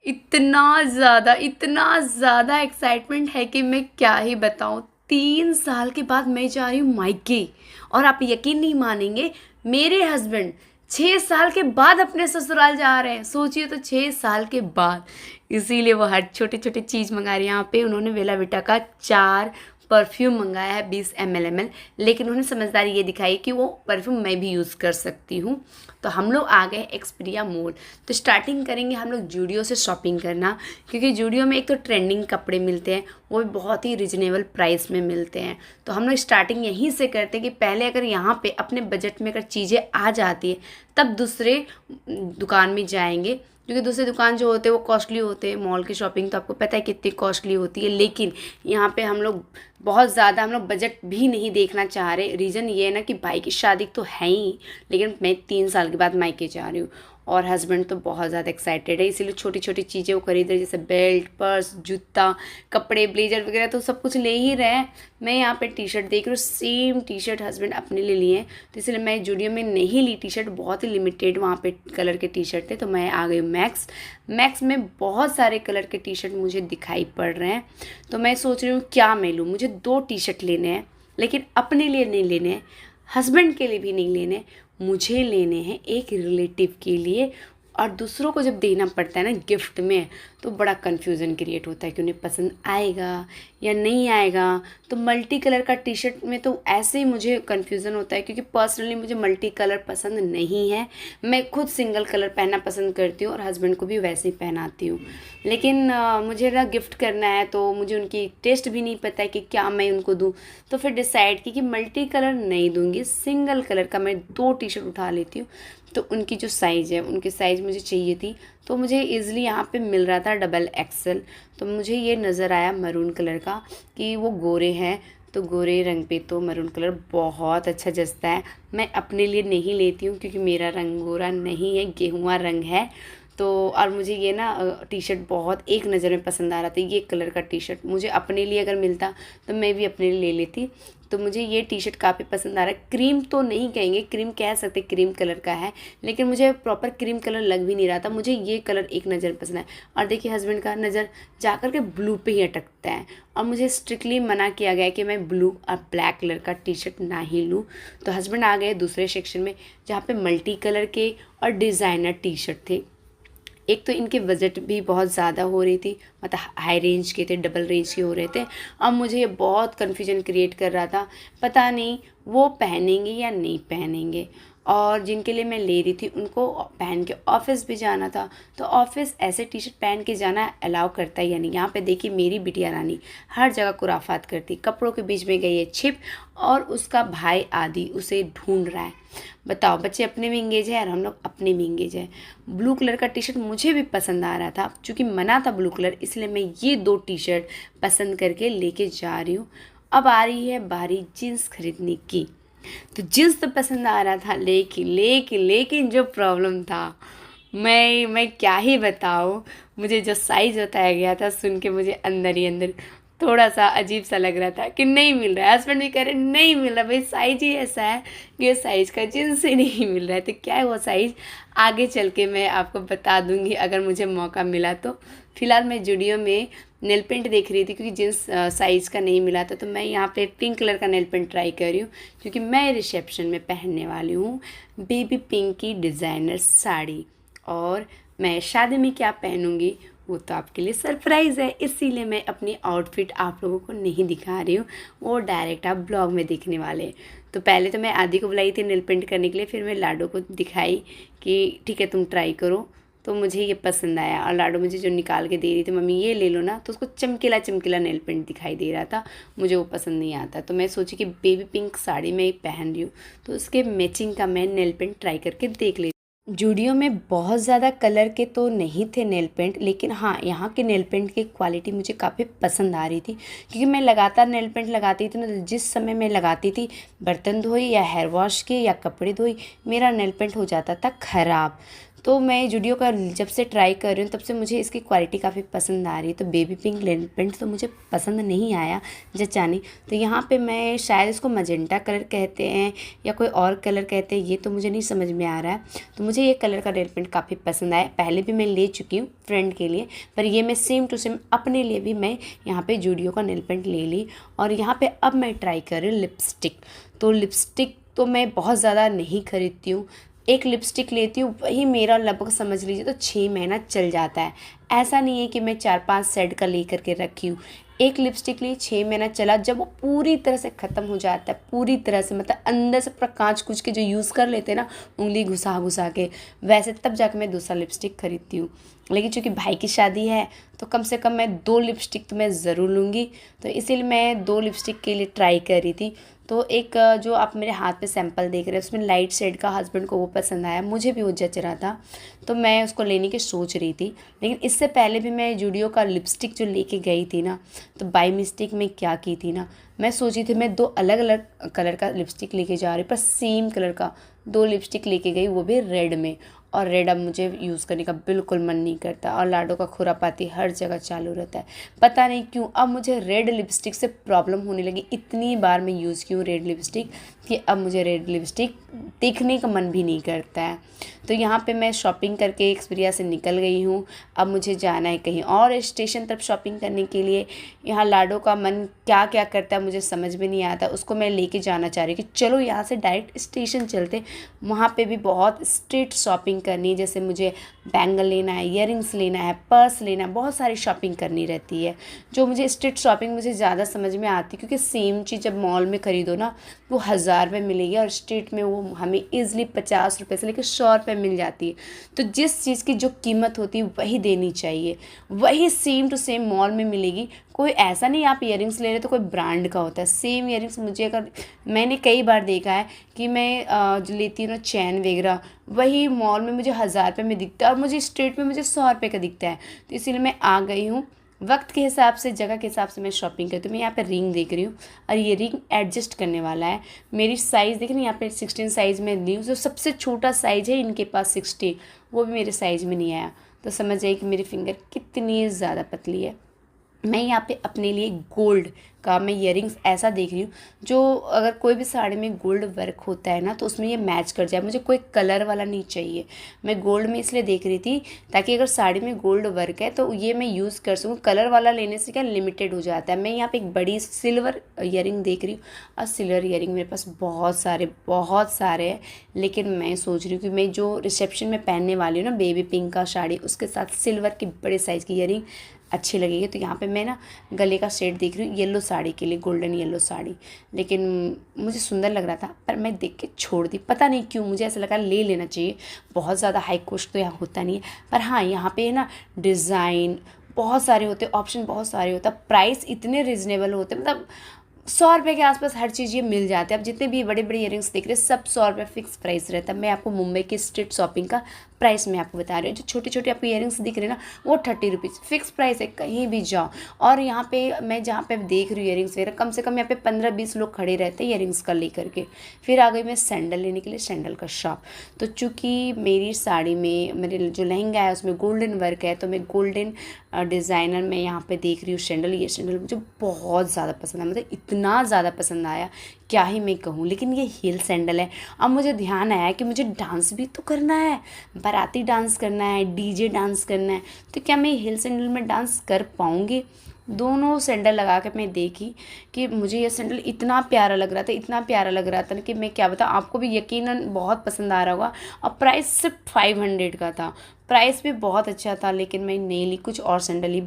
इतना ज़्यादा एक्साइटमेंट है कि मैं क्या ही बताऊँ। 3 साल के बाद मैं जा रही हूँ मायके। और आप यकीन नहीं मानेंगे, मेरे हस्बैंड 6 साल के बाद अपने ससुराल जा रहे हैं। सोचिए तो, 6 साल के बाद। इसीलिए वो हर छोटे छोटे चीज़ मंगा रही है। यहाँ पे उन्होंने बेला विटा का 4 परफ्यूम मंगाया है, 20 ml। लेकिन उन्होंने समझदारी ये दिखाई कि वो परफ्यूम मैं भी यूज़ कर सकती हूँ। तो हम लोग आ गए एक्सपीरिया मॉल। तो स्टार्टिंग करेंगे हम लोग जूडियो से शॉपिंग करना, क्योंकि जूडियो में एक तो ट्रेंडिंग कपड़े मिलते हैं, वो भी बहुत ही रिजनेबल प्राइस में मिलते हैं। तो हम लोग स्टार्टिंग यहीं से करते हैं कि पहले अगर यहाँ पे अपने बजट में अगर चीज़ें आ जाती है, तब दूसरे दुकान में जाएंगे। क्योंकि दूसरे दुकान जो होते हैं वो कॉस्टली होते हैं। मॉल की शॉपिंग तो आपको पता है कितनी कॉस्टली होती है। लेकिन यहाँ पे हम लोग बहुत ज़्यादा, हम लोग बजट भी नहीं देखना चाह रहे। रीज़न ये है ना कि भाई की शादी तो है ही, लेकिन मैं 3 साल के बाद मायके जा रही हूँ। और हस्बैंड तो बहुत ज़्यादा एक्साइटेड है, इसीलिए छोटी छोटी चीज़ें वो खरीद रहे, जैसे बेल्ट, पर्स, जूता, कपड़े, ब्लेजर वगैरह तो सब कुछ ले ही रहे हैं। मैं यहाँ पे टी शर्ट देख रही हूँ, सेम टी शर्ट हस्बैंड अपने लिए लिए हैं। तो इसलिए मैं जूडियो में नहीं ली टी शर्ट, बहुत ही लिमिटेड वहाँ पे कलर के टी शर्ट थे। तो मैं आ गई मैक्स में बहुत सारे कलर के टी शर्ट मुझे दिखाई पड़ रहे हैं। तो मैं सोच रही हूँ क्या मैं लूँ। मुझे 2 टी शर्ट लेने हैं, लेकिन अपने लिए नहीं लेने हैं, हस्बैंड के लिए भी नहीं लेने, मुझे लेने हैं एक रिलेटिव के लिए। और दूसरों को जब देना पड़ता है ना गिफ्ट में, तो बड़ा कन्फ्यूज़न क्रिएट होता है कि उन्हें पसंद आएगा या नहीं आएगा। तो मल्टी कलर का टी शर्ट में तो ऐसे ही मुझे कन्फ्यूज़न होता है, क्योंकि पर्सनली मुझे मल्टी कलर पसंद नहीं है। मैं खुद सिंगल कलर पहनना पसंद करती हूँ और हस्बैंड को भी वैसे ही पहनाती हूँ। लेकिन मुझे ना गिफ्ट करना है, तो मुझे उनकी टेस्ट भी नहीं पता है कि क्या मैं उनको दूँ। तो फिर डिसाइड की कि मल्टी कलर नहीं दूँगी, सिंगल कलर का मैं 2 टी शर्ट उठा लेती हूँ। तो उनकी जो साइज़ है, उनकी साइज़ मुझे चाहिए थी, तो मुझे ईज़िली यहाँ पे मिल रहा था XXL। तो मुझे ये नज़र आया मरून कलर का कि वो गोरे हैं, तो गोरे रंग पे तो मरून कलर बहुत अच्छा जचता है। मैं अपने लिए नहीं लेती हूँ, क्योंकि मेरा रंग गोरा नहीं है, गेहुआ रंग है। तो और मुझे ये ना टी शर्ट बहुत एक नज़र में पसंद आ रहा था। ये कलर का टी शर्ट मुझे अपने लिए अगर मिलता तो मैं भी अपने लिए ले लेती। तो मुझे ये टी शर्ट काफ़ी पसंद आ रहा है। क्रीम तो नहीं कहेंगे, क्रीम कह सकते, क्रीम कलर का है, लेकिन मुझे प्रॉपर क्रीम कलर लग भी नहीं रहा था। मुझे ये कलर एक नज़र पसंद है। और देखिए हस्बैंड का नज़र जा कर के ब्लू पे ही अटकता है, और मुझे स्ट्रिक्टली मना किया गया है कि मैं ब्लू और ब्लैक कलर का टी शर्ट ना ही लूँ। तो हस्बैंड आ गए दूसरे सेक्शन में, जहाँ पे मल्टी कलर के और डिज़ाइनर टी शर्ट थे। एक तो इनके बजट भी बहुत ज़्यादा हो रही थी, मतलब हाई रेंज के थे, डबल रेंज के हो रहे थे। अब मुझे ये बहुत कन्फ्यूजन क्रिएट कर रहा था, पता नहीं वो पहनेंगे या नहीं पहनेंगे। और जिनके लिए मैं ले रही थी उनको पहन के ऑफिस भी जाना था। तो ऑफिस ऐसे टी शर्ट पहन के जाना अलाउ करता है या नहीं। यहाँ पे देखिए मेरी बिटिया रानी हर जगह खुराफात करती, कपड़ों के बीच में गई है छिप, और उसका भाई आदि उसे ढूंढ रहा है। बताओ, बच्चे अपने में इंगेज है और हम लोग अपने में इंगेज है। ब्लू कलर का टी शर्ट मुझे भी पसंद आ रहा था, चूँकि मना था ब्लू कलर, इसलिए मैं ये 2 टी शर्ट पसंद करके लेके जा रही हूँ। अब आ रही है बारी जीन्स खरीदने की। तो जीन्स तो पसंद आ रहा था, लेकिन जो प्रॉब्लम था, मैं क्या ही बताऊँ। मुझे जो साइज़ बताया गया था, सुन के मुझे अंदर ही अंदर थोड़ा सा अजीब सा लग रहा था कि नहीं मिल रहा है। हस्बैंड भी कह रहे नहीं मिल रहा, भाई साइज ही ऐसा है कि ये साइज़ का जीन्स ही नहीं मिल रहा है। तो क्या है वो साइज़, आगे चल के मैं आपको बता दूंगी अगर मुझे मौका मिला तो। फिलहाल मैं जूडियो में नेल पेंट देख रही थी, क्योंकि जीन्स साइज़ का नहीं मिला था। तो मैं यहाँ पे पिंक कलर का नेल पेंट ट्राई कर रही हूँ, क्योंकि मैं रिसेप्शन में पहनने वाली हूँ बेबी पिंक की डिज़ाइनर साड़ी। और मैं शादी में क्या पहनूँगी वो तो आपके लिए सरप्राइज़ है, इसीलिए मैं अपनी आउटफिट आप लोगों को नहीं दिखा रही हूँ, वो डायरेक्ट आप ब्लॉग में देखने वाले हैं। तो पहले तो मैं आदि को बुलाई थी नेल पेंट करने के लिए, फिर मैं लाडो को दिखाई कि ठीक है तुम ट्राई करो। तो मुझे ये पसंद आया, और लाडो मुझे जो निकाल के दे रही थी, मम्मी ये ले लो ना, तो उसको चमकीला चमकीला नेल पेंट दिखाई दे रहा था, मुझे वो पसंद नहीं आता। तो मैं सोची कि बेबी पिंक साड़ी मैं पहन रही हूँ, तो उसके मैचिंग का मैं नेल पेंट ट्राई करके देख लेती। जूडियो में बहुत ज़्यादा कलर के तो नहीं थे नेल पेंट, लेकिन हाँ यहाँ के नेल पेंट की क्वालिटी मुझे काफ़ी पसंद आ रही थी, क्योंकि मैं लगातार नेल पेंट लगाती थी ना, तो जिस समय मैं लगाती थी, बर्तन धोई या हेयर वॉश के या कपड़े धोई, मेरा नेल पेंट हो जाता था ख़राब। तो मैं जूडियो का जब से ट्राई कर रही हूँ तब से मुझे इसकी क्वालिटी काफ़ी पसंद आ रही है। तो बेबी पिंक नेल पेंट तो मुझे पसंद नहीं आया, जचा नहीं। तो यहाँ पे मैं शायद इसको मजेंटा कलर कहते हैं या कोई और कलर कहते हैं, ये तो मुझे नहीं समझ में आ रहा है। तो मुझे ये कलर का नेल पेंट काफ़ी पसंद आया। पहले भी मैं ले चुकी हूँ फ्रेंड के लिए, पर ये मैं सेम टू सेम अपने लिए भी मैं यहाँ पे जूडियो का नेल पेंट ले ली। और यहाँ पे अब मैं ट्राई कर रही हूँ लिपस्टिक। तो लिपस्टिक तो मैं बहुत ज़्यादा नहीं खरीदती हूँ, एक लिपस्टिक लेती हूँ वही मेरा लगभग समझ लीजिए तो 6 महीना चल जाता है। ऐसा नहीं है कि मैं 4-5 सेट का ले करके रखी हूँ। एक लिपस्टिक ली 6 महीना चला, जब वो पूरी तरह से ख़त्म हो जाता है, पूरी तरह से मतलब अंदर से पूरा कांच कुछ के जो यूज़ कर लेते हैं ना उंगली घुसा घुसा के, वैसे तब जाकर मैं दूसरा लिपस्टिक खरीदती हूँ। लेकिन चूँकि भाई की शादी है तो कम से कम मैं 2 लिपस्टिक तो मैं ज़रूर लूँगी। तो इसीलिए मैं 2 लिपस्टिक के लिए ट्राई कर रही थी। तो एक जो आप मेरे हाथ पे सैंपल देख रहे हैं उसमें लाइट शेड का हस्बैंड को वो पसंद आया, मुझे भी वो जच रहा था, तो मैं उसको लेने की सोच रही थी। लेकिन इससे पहले भी मैं जूडियो का लिपस्टिक जो लेके गई थी ना, तो बाय मिस्टेक मैं क्या की थी ना, मैं सोची थी मैं 2 अलग अलग कलर का लिपस्टिक लेके जा रही, पर सेम कलर का 2 लिपस्टिक लेके गई, वो भी रेड में। और रेड अब मुझे यूज़ करने का बिल्कुल मन नहीं करता, और लाडो का खुरापाती हर जगह चालू रहता है। पता नहीं क्यों अब मुझे रेड लिपस्टिक से प्रॉब्लम होने लगी। इतनी बार मैं यूज़ की हूँ रेड लिपस्टिक कि अब मुझे रेड लिपस्टिक देखने का मन भी नहीं करता है। तो यहाँ पे मैं शॉपिंग करके एक्सपीरिया से निकल गई हूँ। अब मुझे जाना है कहीं और स्टेशन तक शॉपिंग करने के लिए। यहाँ लाडो का मन क्या क्या करता है मुझे समझ में नहीं आता, उसको मैं लेके जाना चाह रही हूँ कि चलो यहाँ से डायरेक्ट स्टेशन चलते। वहाँ पे भी बहुत स्ट्रीट शॉपिंग करनी है, जैसे मुझे बैंगल लेना है, ईयरिंग्स लेना है, पर्स लेना है, बहुत सारी शॉपिंग करनी रहती है। जो मुझे स्ट्रीट शॉपिंग मुझे ज़्यादा समझ में आती है, क्योंकि सेम चीज़ जब मॉल में ख़रीदो ना वो 1000 रुपये मिलेगी और स्ट्रीट में वो हमें ईज़िली 50 रुपये से लेकर 100 रुपये मिल जाती है। तो जिस चीज़ की जो कीमत होती है वही देनी चाहिए, वही सेम टू सेम मॉल में मिलेगी। कोई ऐसा नहीं आप ईयरिंग्स ले रहे तो कोई ब्रांड का होता है, सेम ईयरिंग्स मुझे अगर मैंने कई बार देखा है कि मैं जो लेती हूँ ना चैन वगैरह, वही मॉल में मुझे 1000 रुपये में दिखता है और मुझे स्ट्रीट में मुझे 100 रुपये का दिखता है। तो इसीलिए मैं आ गई हूँ वक्त के हिसाब से, जगह के हिसाब से मैं शॉपिंग करती हूँ। मैं यहाँ पे रिंग देख रही हूँ और ये रिंग एडजस्ट करने वाला है। मेरी साइज़ देख रही हैं यहाँ पे 16 साइज़ में ली हूँ, जो सबसे छोटा साइज़ है इनके पास 60, वो भी मेरे साइज़ में नहीं आया। तो समझ जाइए कि मेरी फिंगर कितनी ज़्यादा पतली है। मैं यहाँ पे अपने लिए गोल्ड का मैं ईयरिंग्स ऐसा देख रही हूँ जो अगर कोई भी साड़ी में गोल्ड वर्क होता है ना तो उसमें ये मैच कर जाए, मुझे कोई कलर वाला नहीं चाहिए। मैं गोल्ड में इसलिए देख रही थी ताकि अगर साड़ी में गोल्ड वर्क है तो ये मैं यूज़ कर सकूँ। कलर वाला लेने से क्या लिमिटेड हो जाता है। मैं यहाँ पे एक बड़ी सिल्वर ईयरिंग देख रही हूँ और सिल्वर ईयरिंग मेरे पास बहुत सारे हैं, लेकिन मैं सोच रही हूँ कि मैं जो रिसेप्शन में पहनने वाली हूँ ना बेबी पिंक का साड़ी, उसके साथ सिल्वर की बड़े साइज़ की ईयरिंग अच्छी लगेगी। तो यहाँ पे मैं ना गले का शेड देख रही हूँ येलो साड़ी के लिए, गोल्डन येलो साड़ी, लेकिन मुझे सुंदर लग रहा था पर मैं देख के छोड़ दी। पता नहीं क्यों मुझे ऐसा लगा ले लेना चाहिए, बहुत ज़्यादा हाई कॉस्ट तो यहाँ होता नहीं है। पर हाँ यहाँ पे ना डिज़ाइन बहुत सारे होते, ऑप्शन बहुत सारे होता, प्राइस इतने रिजनेबल होते, मतलब 100 रुपये के आसपास हर चीज़ ये मिल जाती है। अब जितने भी बड़े बड़े ईयरिंग्स देख रहे हैं सब 100 रुपये फिक्स प्राइस रहता है। मैं आपको मुंबई की स्ट्रीट शॉपिंग का प्राइस मैं आपको बता रही हूँ। जो छोटे छोटे आपको ईयरिंग्स दिख रहे हैं ना वो 30 रुपीज़ फिक्स प्राइस है, कहीं भी जाओ। और यहाँ पे मैं जहाँ पे देख रही हूँ ईयरिंग्स वगैरह, कम से कम यहाँ पे 15-20 लोग खड़े रहते हैं ईयरिंग्स का ले करके। फिर आ गई मैं सैंडल लेने के लिए, सैंडल का शॉप। तो चूँकि मेरी साड़ी में मेरे जो लहंगा है उसमें गोल्डन वर्क है, तो मैं गोल्डन डिज़ाइनर में यहाँ पे देख रही हूँ सैंडल। ये सैंडल मुझे बहुत ज़्यादा पसंद है, मतलब इतना ज़्यादा पसंद आया क्या ही मैं कहूँ। लेकिन ये हील सैंडल है। अब मुझे ध्यान आया कि मुझे डांस भी तो करना है, बाराती डांस करना है, डीजे डांस करना है, तो क्या मैं हील सैंडल में डांस कर पाऊँगी। दोनों सैंडल लगा कर मैं देखी कि मुझे ये सैंडल इतना प्यारा लग रहा था, इतना प्यारा लग रहा था ना कि मैं क्या बताऊँ आपको, भी यकीनन बहुत पसंद आ रहा होगा। और प्राइस सिर्फ 500 का था, प्राइस भी बहुत अच्छा था, लेकिन मैं नहीं ली, कुछ और सैंडल ही